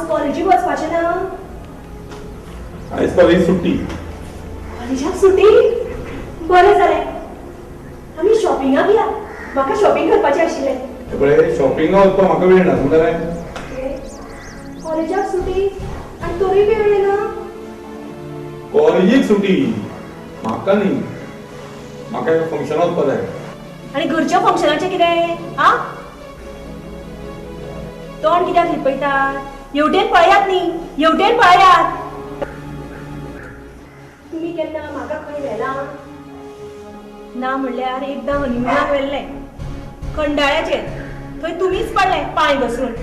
आज कॉलेजीक वचपाचें ना? आयज कॉलेज सुट्टी. कॉलेजाक सुटी? बरें जालें. आमी शॉपिंगाक या. म्हाका शॉपिंग करपाचें आशिल्लें. पळय शॉपिंगाक वचपाक म्हाका वेळ ना समजलें. कॉलेजाक सुटी आनी तोरी वेळ ना? कॉलेजीक सुटी म्हाका न्ही. म्हाका एका फंक्शनाक वचपाक जाय. आनी घरच्या फंक्शनाचें कितें? आ? तोंड कित्याक लिपयतात? हेवटेन पळयात न्ही, हेवटेन पळयात. तुमी केन्ना म्हाका खंय व्हेलां? ना म्हणल्यार एकदां हनीमुनाक व्हेल्लें खंडाळ्याचेर. थंय तुमीच पडले पांय घसरून.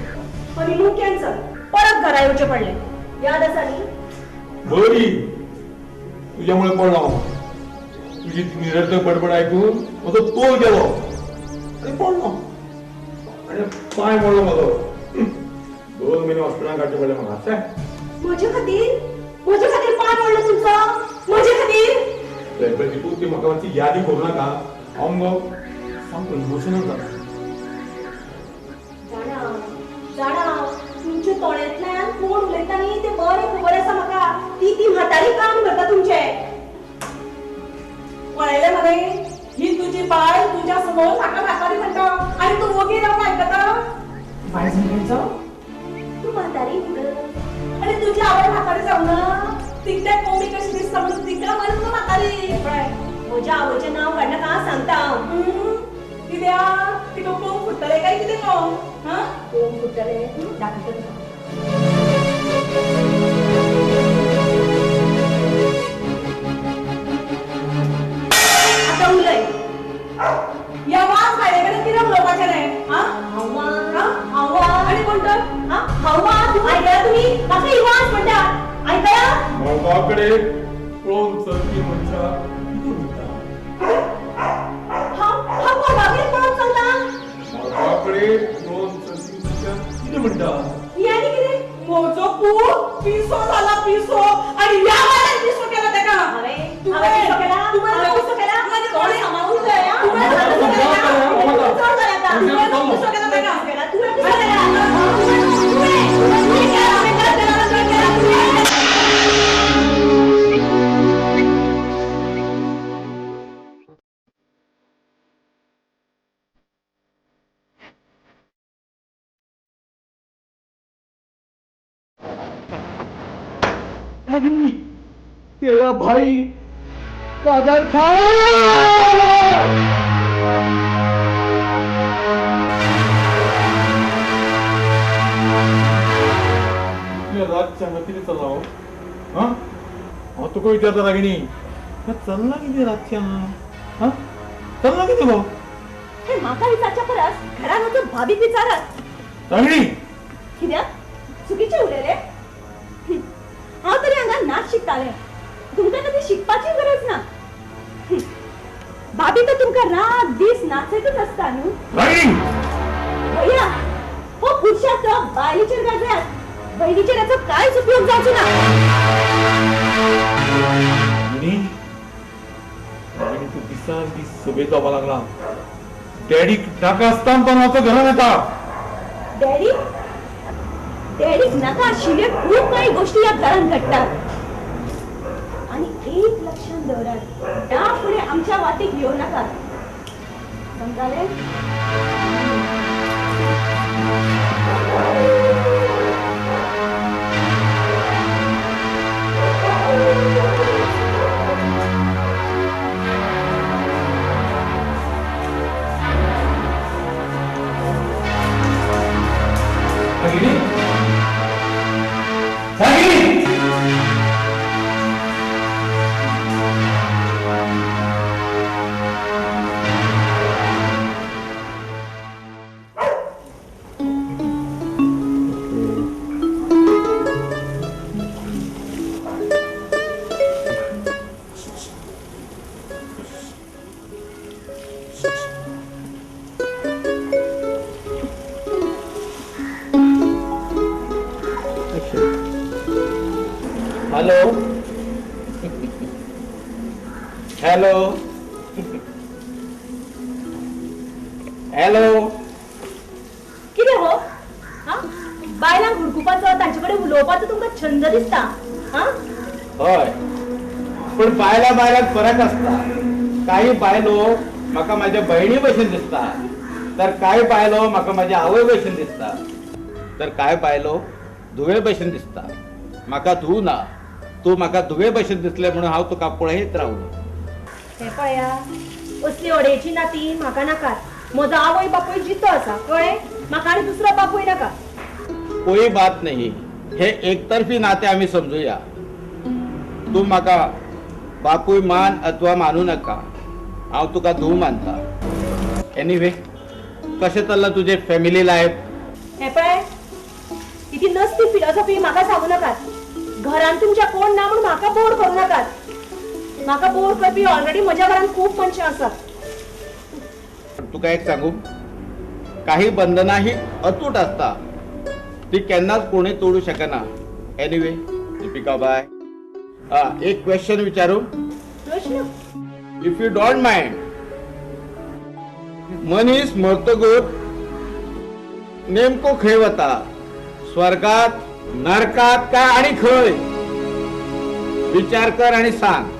Honeymoon cancel. परत घरा येवचें पडलें. याद आसा न्ही? बरी तुझ्यामुळे पडलो हांव. तुझी निरर्थक बडबड ऐकून म्हजो तोल गेलो आनी पडलो आनी पांय मोडलो म्हजो. 2 म्हयने हॉस्पिटलांत काडचे पडले म्हाका. म्हजे खातीर? म्हजे खातीर पांय मोडलो तुमचो? म्हजे खातीर? तूं ती म्हाका मातशी यादी करूं नाका. हांव मगो सामको इमोशनल जाता. जाणा तुमच्या तोंडांतल्यान कोण उलयता न्ही तें बरें खबर आसा म्हाका. ती म्हातारी काम करता तुमचें. पळयलें मरे, ही तुजी बाय तुज्या समोर म्हाका म्हातारी म्हणटा आनी तूं ओगी रावन आयकता. बाय समजायचो तूं म्हातारी म्हणून. आनी तुजी आवय म्हातारी जावं ना. तिक तें कोंबडी कशी दिसता म्हणून तिका म्हणून तूं म्हातारी. पळय म्हज्या आवयचें नांव काडनाका सांगता हांव. कित्याक तिका कोंब फुट्टलें काय कितें न्हू? हां कोण फुट्टलें दाखयता तुका. आतां उलय. या वाज भायले कडेन कितें उलोवपाचें रे? हां हांव आनी कोण तर? हांव आयकला तुमी? म्हाका ही वाज म्हणटा. आयकला? म्हाकाकडे पळोवन चलपी मनशाक कितें म्हणटा? हांव कोणाकडेन पळोवन चलता? म्हाकाकडे पळोवन चलपी मनशाक कितें म्हणटा? ही आनी कितें? म्हजो पूत पिसो जाला पिसो आनी या वाड्यान पिसो केला तेका. हांवें पिसो केला? हांवें पिसो केला? तोंड सांबाळून उलय आं. तुवें पिसो केला? चड जालें आतां. तुवें पिसो केला तेका. तुवें पिसो केला? तुवें केला? हांवें केला? तुवें केला? तुवें? तेरा भाई कादर खान. रातच्या कितें चल्ला हां? हांव तुका विचारता रागिणी चल्ला कितें रातच्या? हां चल्ला कितें गो? हे म्हाका विचारच्या परस घरान वचून भाभीक विचारात. रागिणी कित्याक? चुकीचें उलयलें? हांव तरी हांगा नाच शिकतालें. तुमकां कधी शिकपाची गरज ना. भाभी तर तुमकां रात दीस नाचयतच आसता न्हू. रागिणी भैया हो पुरुषाचो बायलेचेर गाजल्यात बहिणीचेर याचो कांयच उपयोग जावचो ना. रागिणी तूं दिसान दीस सभेत जावपाक लागला. डॅडीक नाका आसतना तो म्हाका घरान येता. डॅडी डॅडीक नाका आशिल्ल्यो खूब काही गोष्टी ह्या घरान घडटात. आणि एक लक्षात दवरात, ह्या फुडें आमच्या वाटेक येवं नाकात. समजालें? रागिणी रागिणी हेलो हेलो हेलो कितें हो? हा बायलांक शिकूपाचो तांचे कडेन उलोवपाचो तुमकां छंद दिसता हा हय पण बायला बायलात फरक असता. काही बायलो म्हाका माझ्या बहिणी भशेन दिसता, तर काही बायलो म्हाका माझ्या आवय भशेन दिसता, तर काय बायलो धुवे भशेन दिसता. म्हाका धुव ना, तू म्हाका धुवे भशेन दिसले म्हणून हांव तुका पळयत रावलो. हे पळया असली अडेची नाती म्हाका नाकात. म्हजो आवय बापूय जितो आसा कळ्ळें. म्हाका आनी दुसरो बापूय नाका. कोई बात नाही, हे एकतर्फी नाते आम्ही समजूया. तू म्हाका बापूय मान अथवा मानू नका, हांव तुका धुव मानता. एनिवे कशें चल्लां तुजें फॅमिली लायफ? हे पळय इतली नसती फिलॉसॉफी म्हाका सांगू नाकात. घरान तुमच्या कोण ना म्हणून म्हाका बोर करू नाकात. म्हाका बोर करपी ऑलरेडी म्हज्या घरान खूप मनशां आसात. तुका एक सांगू, काही बंधना ही अतूट असता, ती केन्नाच कोणी तोडू शकना. एनिवे दीपिका बाय, एक क्वेश्चन विचारू? प्रश्न इफ यू डोंट माइंड. मनीस मरतकूच नेमको खंय वता? स्वर्गात, नरकात काय आणि खंय? विचार कर आणि सांग.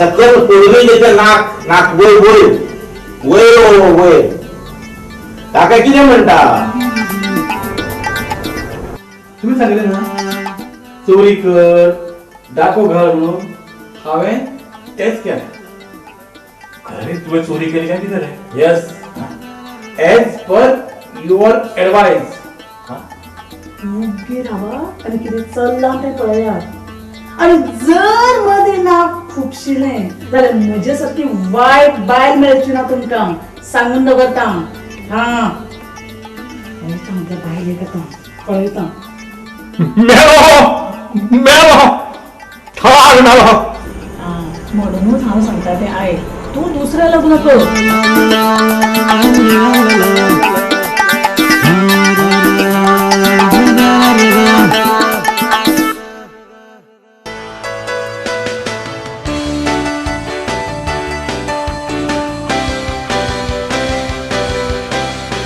सत्यान पडवे त्याचं नाक नाक वय वय वय वय काका किती म्हणता तुम्ही सांगितले ना चोरी कर डाको घाल म्हणून हांवें तेच केलें खरें तुवें चोरी केली काय कितें रे yes as per your advice योग्य राहा आणि किती चल्ला ते पळयात आणि जर मध्ये नाक फुपशिलें जाल्यार म्हजे सारकी वायट बायल मेळची ना तुमकां सांगून दवरता हा त्या बायलेक येता पळयता मेलो ठार मेलो म्हणूनच हांव सांगता तें आयक तूं दुसरें लग्न कर